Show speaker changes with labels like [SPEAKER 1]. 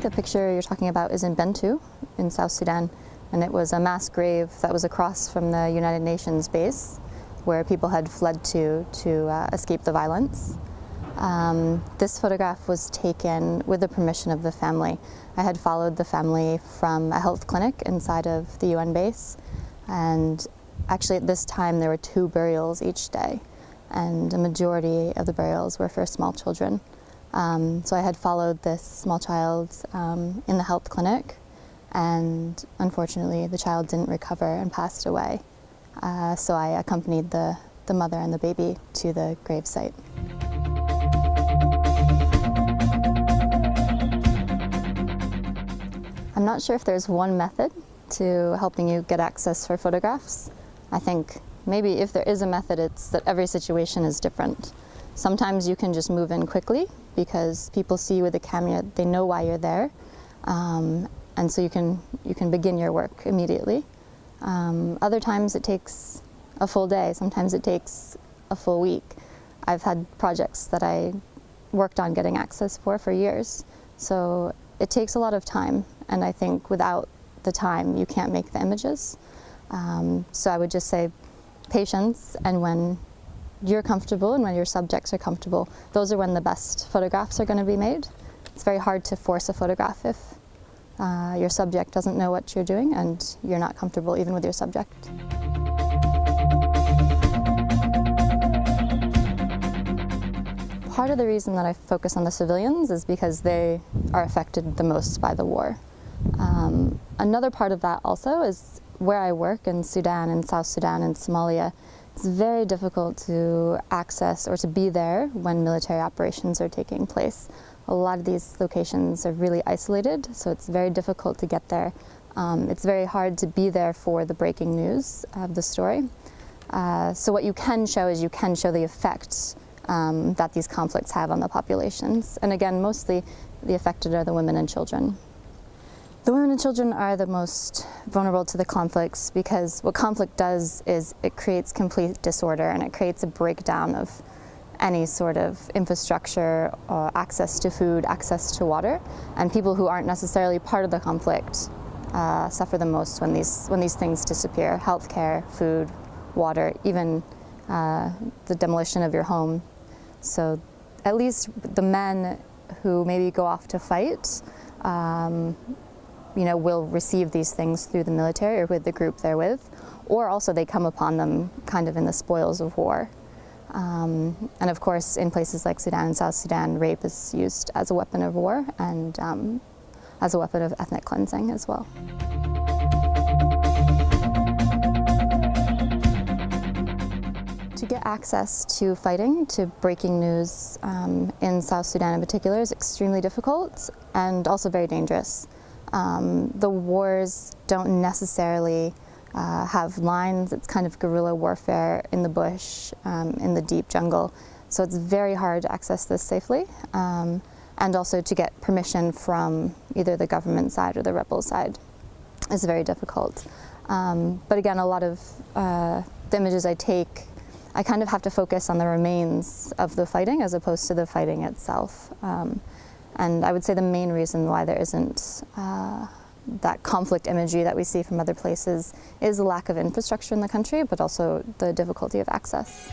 [SPEAKER 1] think the picture you're talking about is in Bentu in South Sudan, and it was a mass grave that was across from the United Nations base where people had fled to escape the violence. This photograph was taken with the permission of the family. I had followed the family from a health clinic inside of the UN base, and actually at this time there were 2 burials each day, and a majority of the burials were for small children. So I had followed this small child in the health clinic, and unfortunately the child didn't recover and passed away. So I accompanied the mother and the baby to the grave site. I'm not sure if there's one method to helping you get access for photographs. I think maybe if there is a method, it's that every situation is different. Sometimes you can just move in quickly because people see you with a camera, they know why you're there, and so you can begin your work immediately. Other times it takes a full day, sometimes it takes a full week. I've had projects that I worked on getting access for years, so it takes a lot of time, and I think without the time you can't make the images. So I would just say patience, and when you're comfortable and when your subjects are comfortable, those are when the best photographs are going to be made. It's very hard to force a photograph if your subject doesn't know what you're doing and you're not comfortable even with your subject. Part of the reason that I focus on the civilians is because they are affected the most by the war. Another part of that also is where I work in Sudan and South Sudan and Somalia. It's very difficult to access or to be there when military operations are taking place. A lot of these locations are really isolated, so it's very difficult to get there. It's very hard to be there for the breaking news of the story. So what you can show is you can show the effect that these conflicts have on the populations. And again, mostly the affected are the women and children. The women and children are the most vulnerable to the conflicts because what conflict does is it creates complete disorder and it creates a breakdown of any sort of infrastructure, access to food, access to water, and people who aren't necessarily part of the conflict suffer the most when these things disappear. Healthcare, food, water, even the demolition of your home. So at least the men who maybe go off to fight will receive these things through the military or with the group they're with, or also they come upon them kind of in the spoils of war. And of course, in places like Sudan and South Sudan, rape is used as a weapon of war and as a weapon of ethnic cleansing as well. To get access to fighting, to breaking news in South Sudan in particular is extremely difficult and also very dangerous. The wars don't necessarily have lines. It's kind of guerrilla warfare in the bush, in the deep jungle. So it's very hard to access this safely, and also to get permission from either the government side or the rebel side is very difficult. But again, a lot of the images I take, I kind of have to focus on the remains of the fighting as opposed to the fighting itself. And I would say the main reason why there isn't that conflict imagery that we see from other places is the lack of infrastructure in the country, but also the difficulty of access.